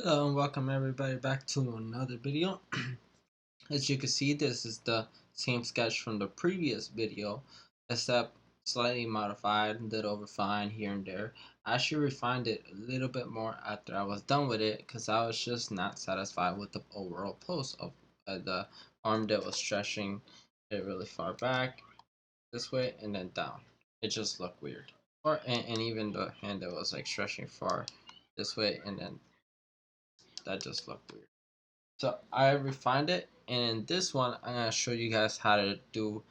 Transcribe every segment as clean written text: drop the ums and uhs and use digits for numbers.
Hello and welcome everybody back to another video. As you can see, this is the same sketch from the previous video, except slightly modified, a little refined here and there. I actually refined it a little bit more after I was done with it because I was just not satisfied with the overall pose of the arm that was stretching it really far back this way and then down. It just looked weird. And even the hand that was like stretching far this way and then that just looked weird. So I refined it, and in this one, I'm gonna show you guys how to do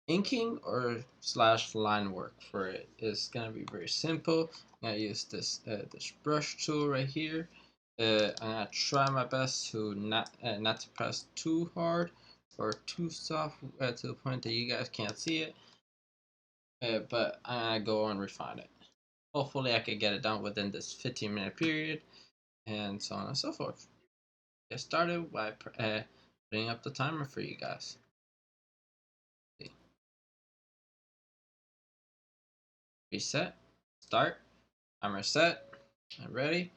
inking or slash line work for it. It's gonna be very simple. I'm gonna use this brush tool right here. I'm gonna try my best to not to press too hard or too soft to the point that you guys can't see it. But I'm gonna go and refine it. Hopefully, I can get it done within this 15-minute period, and so on and so forth. Get started by putting up the timer for you guys. Reset, start, timer set, and ready.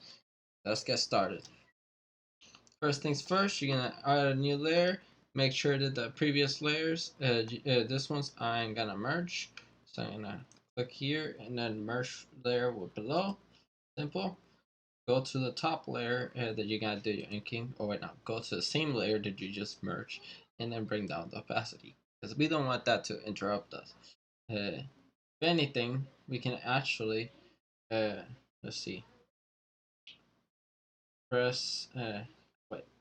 Let's get started. First things first, you're gonna add a new layer. Make sure that the previous layers, this one's I'm gonna merge. So I'm gonna click here and then merge layer with below. Simple. Go to the top layer that you're gonna do your inking. Oh wait, no. Go to the same layer that you just merged, and then bring down the opacity because we don't want that to interrupt us. If anything, we can actually let's see, press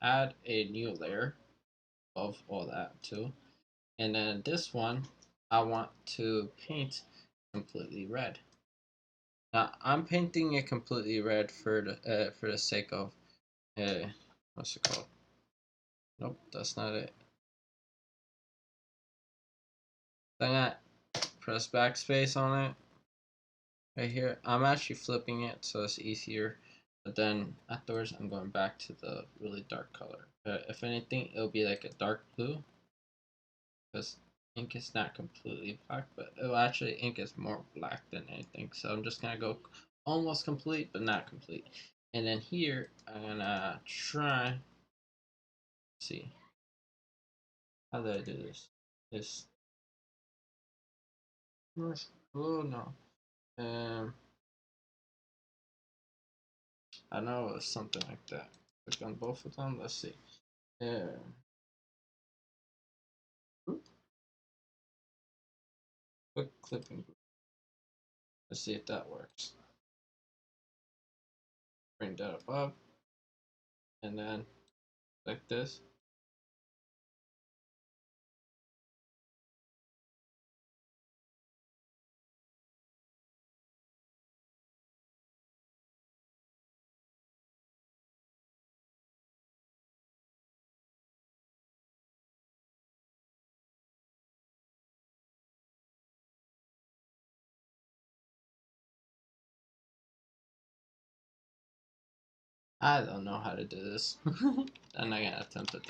add a new layer of all that too, and then this one I want to paint completely red. Now I'm painting it completely red for the sake of what's it called? Nope, that's not it. Then I press backspace on it right here. I'm actually flipping it so it's easier, but then afterwards I'm going back to the really dark color. If anything, it'll be like a dark blue because ink is not completely black, but actually ink is more black than anything. So I'm just gonna go almost complete, but not complete. And then here I'm gonna try. See, how do I do this? This. Oh no. Um, I know it's something like that. Click on both of them. Let's see. Quick clipping. Let's see if that works. Bring that above, and then like this. I don't know how to do this. I'm not gonna attempt it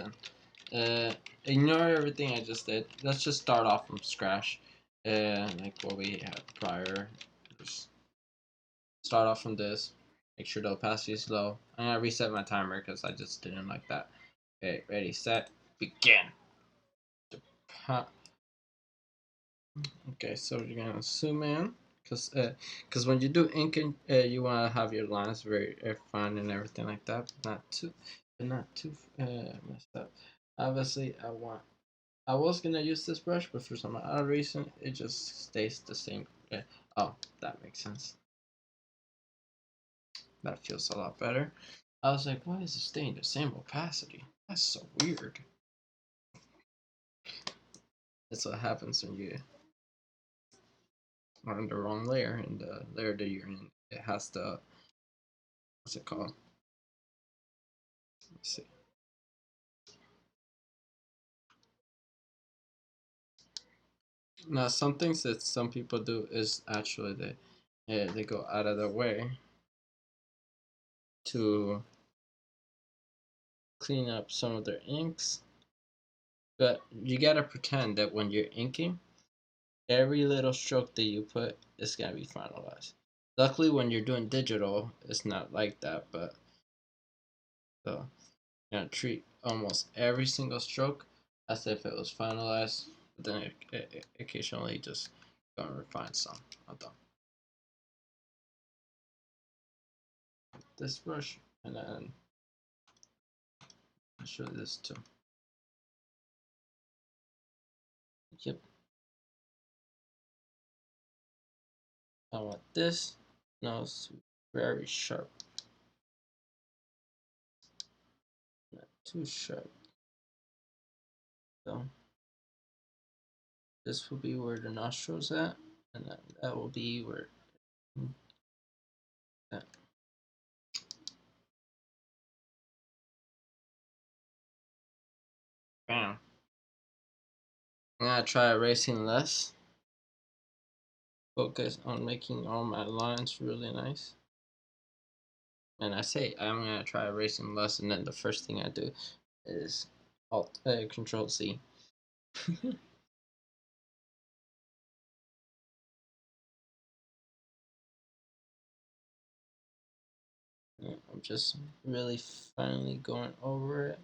then. Ignore everything I just did. Let's just start off from scratch. Like what we had prior. Just start off from this. Make sure the opacity is low. I'm gonna reset my timer because I just didn't like that. Okay, ready, set, begin. Okay, so you're gonna zoom in because when you do inking, you want to have your lines very fine and everything like that, but not too messed up. Obviously, I was gonna use this brush, but for some other reason, it just stays the same. Oh, that makes sense. That feels a lot better. I was like, why is it staying the same opacity? That's so weird. That's what happens when you are on the wrong layer, and the layer that you're in, it has the, what's it called? Let's see. Now, some things that some people do is actually they go out of their way to clean up some of their inks, but you gotta pretend that when you're inking, every little stroke that you put is gonna be finalized. Luckily, when you're doing digital, it's not like that, but So treat almost every single stroke as if it was finalized, but then occasionally just go and refine some of them. This brush, and then I'll show this too. Yep. I want this nose very sharp, not too sharp. So this will be where the nostrils at, and then that will be where that. Bam. I'm gonna try erasing less. Focus on making all my lines really nice. And I say I'm gonna try erasing less, and then the first thing I do is Control C. I'm just really finally going over it.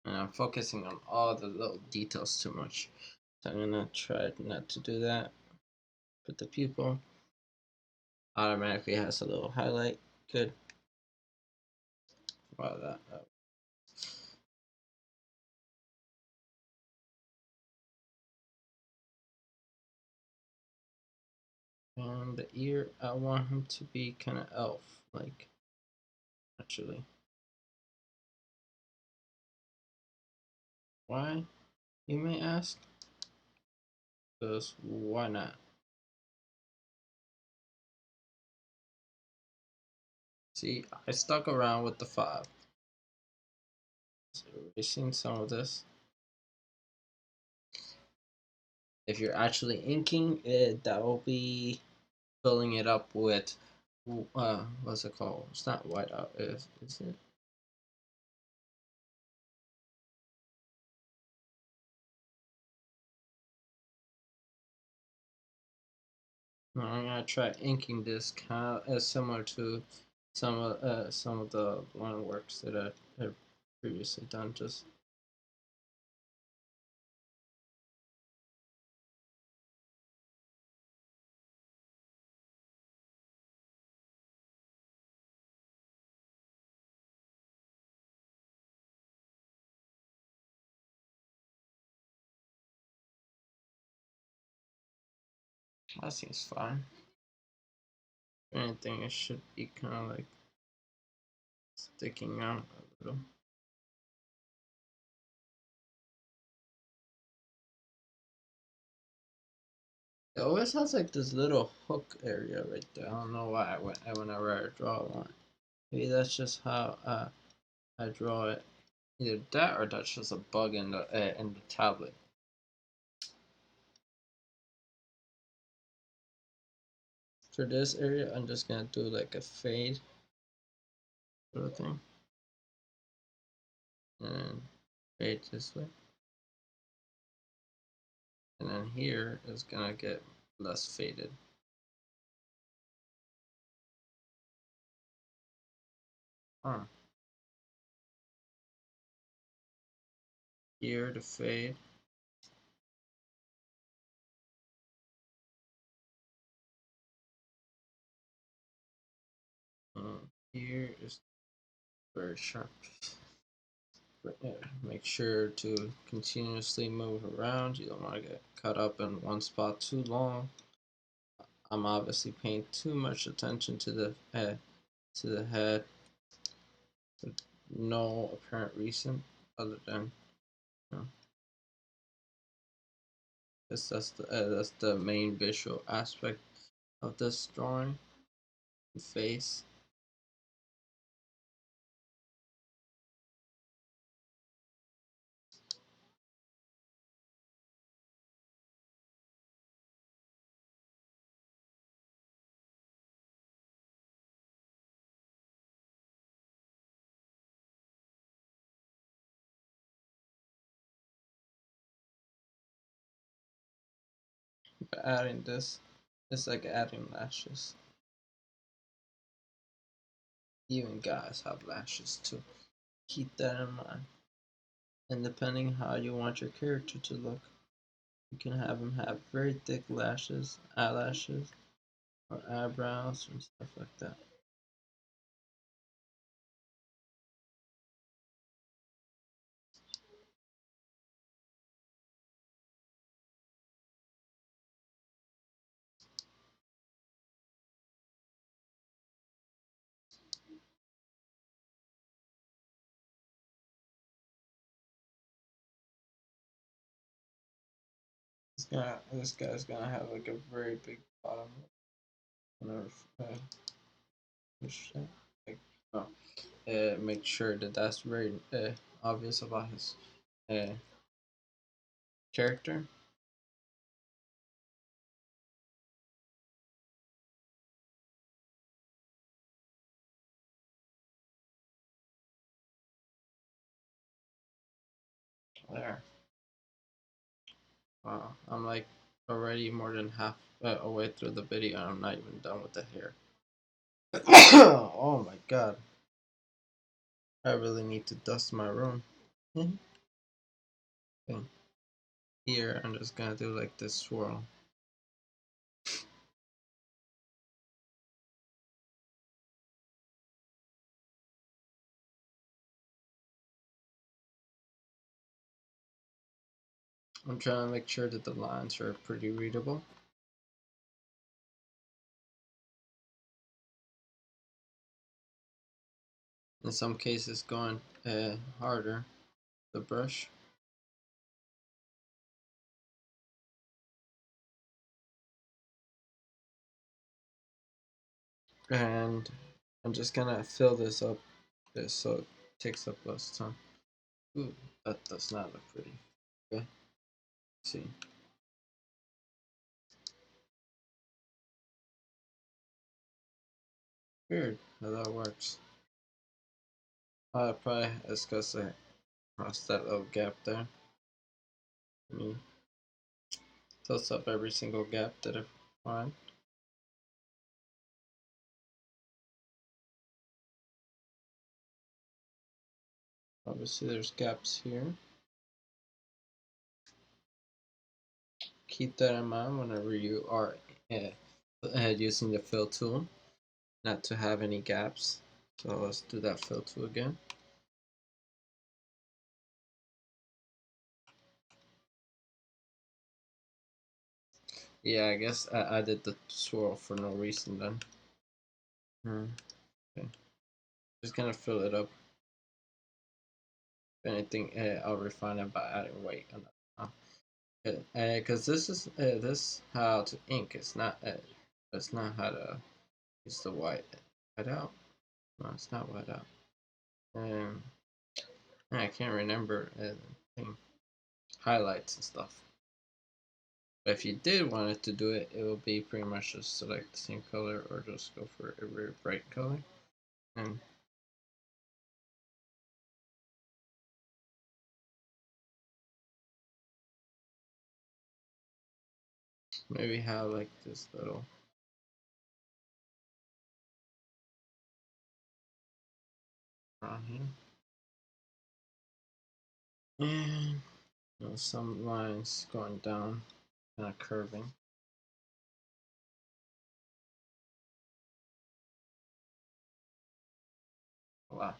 And I'm focusing on all the little details too much. So I'm gonna try not to do that. Put the pupil. Automatically has a little highlight. Good. Wow, that. And the ear, I want him to be kind of elf-like, actually. Why, you may ask? Because why not? See, I stuck around with the 5. So erasing some of this. If you're actually inking it, that will be filling it up with what's it called? It's not whiteout, is it? No, I'm gonna try inking this kind of similar to some of the line works that I have previously done. Just that seems fine. If anything, it should be kind of like sticking out a little. It always has like this little hook area right there. I don't know why whenever I draw one. Maybe that's just how I draw it. Either that or that's just a bug in the tablet. For this area, I'm just gonna do like a fade sort of thing, and fade this way, and then here is gonna get less faded. Huh. Here to fade. Here is very sharp. Make sure to continuously move around. You don't want to get caught up in one spot too long. I'm obviously paying too much attention to the head for no apparent reason other than you know, that's the main visual aspect of this drawing. The face. Adding this It's like adding lashes. Even guys have lashes too. Keep that in mind. And depending how you want your character to look, you can have them have very thick lashes, eyelashes, or eyebrows, and stuff like that. This guy's gonna have like a very big bottom. Whenever, like, oh, make sure that that's very obvious about his uh, character. There. Wow, I'm like already more than half away through the video and I'm not even done with the hair. Oh my god. I really need to dust my room. Here, I'm just gonna do like this swirl. I'm trying to make sure that the lines are pretty readable. In some cases, going harder, the brush. And I'm just gonna fill this up so it takes up less time. Ooh, that does not look pretty. Okay, let's see. Weird how that works. Probably it's because I crossed that little gap there. Let me close up every single gap that I find. Obviously, there's gaps here. Keep that in mind whenever you are using the fill tool, not to have any gaps. So let's do that fill tool again. Yeah, I guess I did the swirl for no reason then. Okay. Just gonna fill it up. If anything, I'll refine it by adding weight. Because this how to ink. It's not how to use the white out. No, it's not white out. Um, I can't remember highlights and stuff. But if you did want it to do it, it will be pretty much just select the same color or just go for a very bright color. And maybe have like this little around here. And some lines going down, kind of curving. Wow.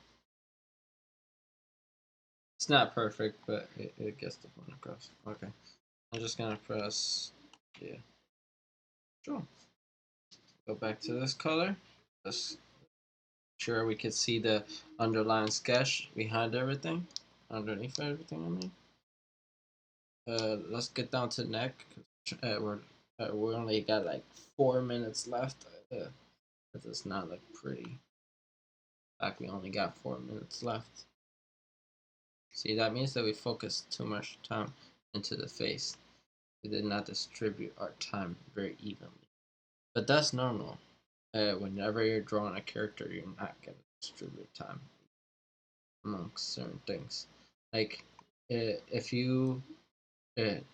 It's not perfect, but it gets the point across. Okay. I'm just gonna press, yeah. Sure. Go back to this color. Let's sure we can see the underlying sketch behind everything, underneath everything. I mean, let's get down to neck. We only got like 4 minutes left. That does not look pretty. In fact, we only got 4 minutes left. See, that means that we focused too much time into the face. We did not distribute our time very evenly. But that's normal. Whenever you're drawing a character, you're not gonna distribute time amongst certain things. Like if you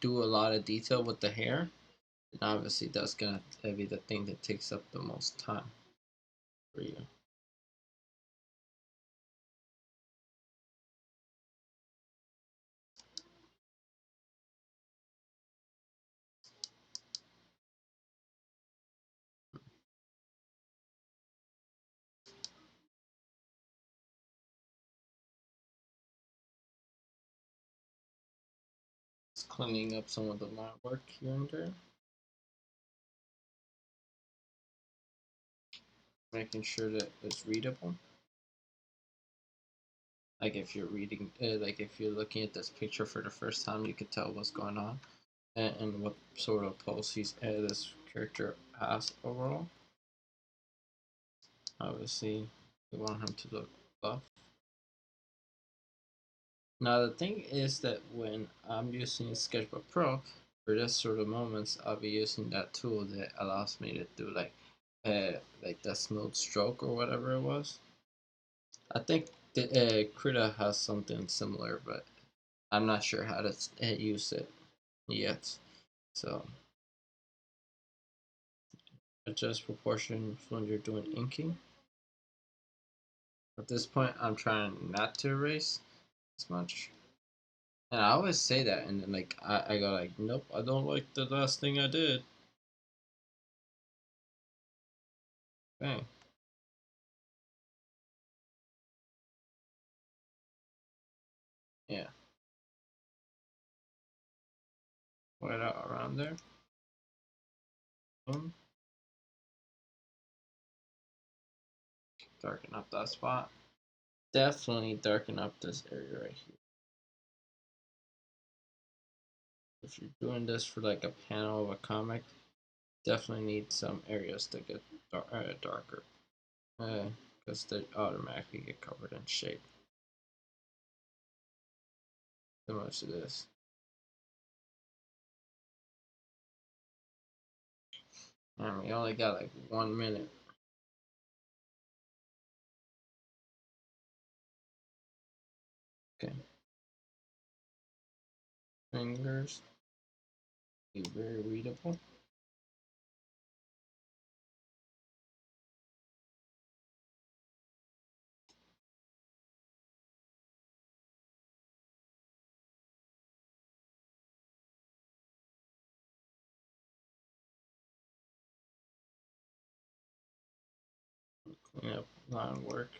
do a lot of detail with the hair, And obviously that's gonna be the thing that takes up the most time for you. Just cleaning up some of the line work here and there. Making sure that it's readable. Like if you're reading, like if you're looking at this picture for the first time, you could tell what's going on and what sort of pose this character has overall. Obviously, we want him to look buff. Now the thing is that when I'm using Sketchbook Pro for this sort of moments, I'll be using that tool that allows me to do like that smooth stroke or whatever it was. I think the Krita has something similar, but I'm not sure how to use it yet. So adjust proportion when you're doing inking. At this point, I'm trying not to erase as much. And I always say that, and then like I go like, nope, I don't like the last thing I did. Okay. Yeah. Right out around there. Boom. Darken up that spot. Definitely darken up this area right here. If you're doing this for like a panel of a comic, definitely need some areas to get darker. Because they automatically get covered in shape. So much of this. And we only got like 1 minute. Okay. Fingers. Be very readable. Clean up line work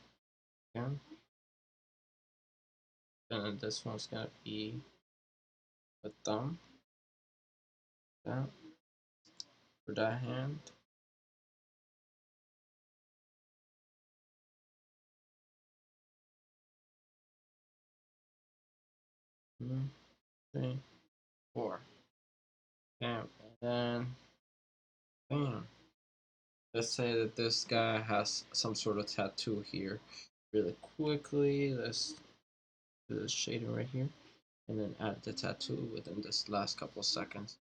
again. And then this one's gonna be the thumb. Yeah. For that hand. Two, 3, 4. Bam. And then bam. Let's say that this guy has some sort of tattoo here. Really quickly, let's do this shading right here. And then add the tattoo within this last couple of seconds.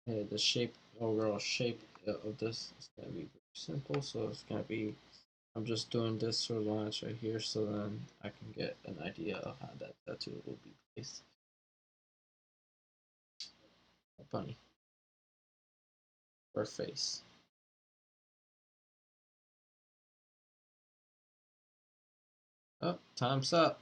The shape, overall shape of this is going to be very simple. So it's going to be, I'm just doing this sort of lines right here so then I can get an idea of how that tattoo will be placed. A bunny. Or face. Oh, time's up.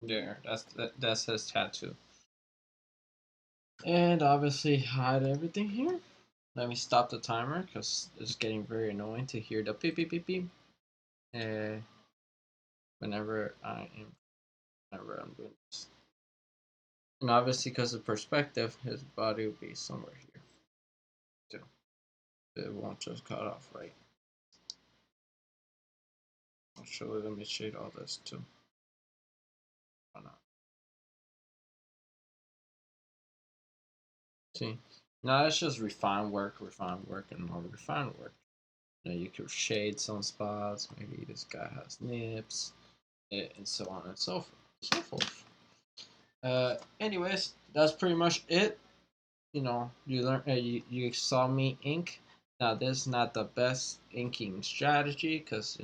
There, that's his tattoo. And obviously hide everything here. Let me stop the timer because it's getting very annoying to hear the beep beep beep beep. Uh, whenever whenever I'm doing this. And obviously, because of perspective, his body will be somewhere here too. It won't just cut off right. Actually, let me shade all this too. Why not? See, now it's just refine work, and more refine work. You know, you could shade some spots. Maybe this guy has nips, and so on and so forth. so forth. Anyways, that's pretty much it. You know, you learn, you saw me ink. Now, this is not the best inking strategy because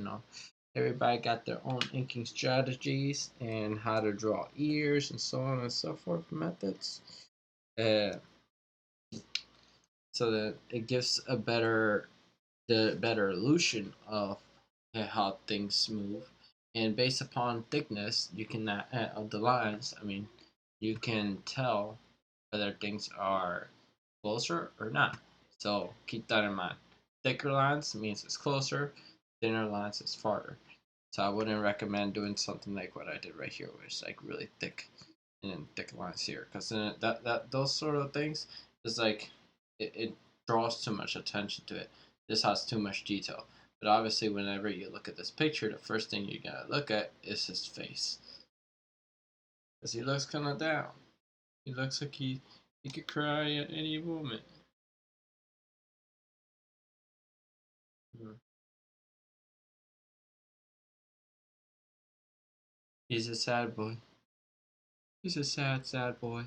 everybody got their own inking strategies and how to draw ears and so on and so forth methods. Uh, so that it gives the better illusion of how things move. And based upon thickness, you can of the lines. I mean, you can tell whether things are closer or not. So keep that in mind. Thicker lines means it's closer. Thinner lines is farther. So I wouldn't recommend doing something like what I did right here, where it's like really thick and then thick lines here, because then that those sort of things is like it draws too much attention to it. This has too much detail. But obviously, whenever you look at this picture, the first thing you gotta look at is his face, because he looks kind of down. He looks like he could cry at any moment. Hmm. He's a sad boy. He's a sad, sad boy.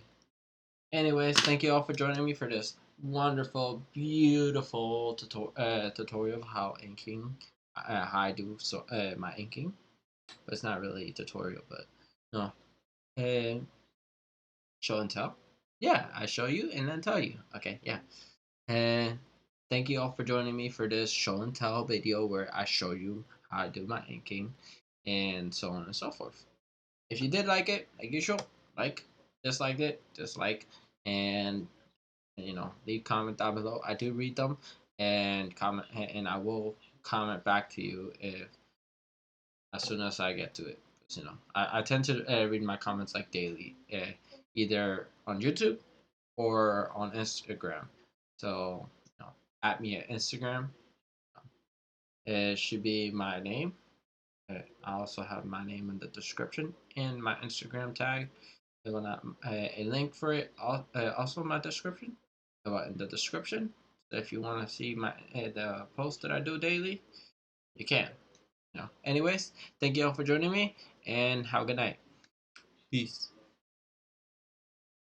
Anyways, thank you all for joining me for this wonderful, beautiful tutorial of how inking, how I do my inking. But it's not really a tutorial, but no. And show and tell. Yeah, I show you and then tell you. Okay, yeah. And thank you all for joining me for this show and tell video where I show you how I do my inking and so on and so forth. If you did like it, like usual, like, disliked it, dislike, and leave comment down below. I do read them and comment, and I will comment back to you if as soon as I get to it. I tend to read my comments like daily, either on YouTube or on Instagram. So at me at Instagram. It should be my name. I also have my name in the description and my Instagram tag. I will not a link for it also in my description. In the description. So if you want to see my the post that I do daily, you can. Anyways, thank you all for joining me, and have a good night. Peace.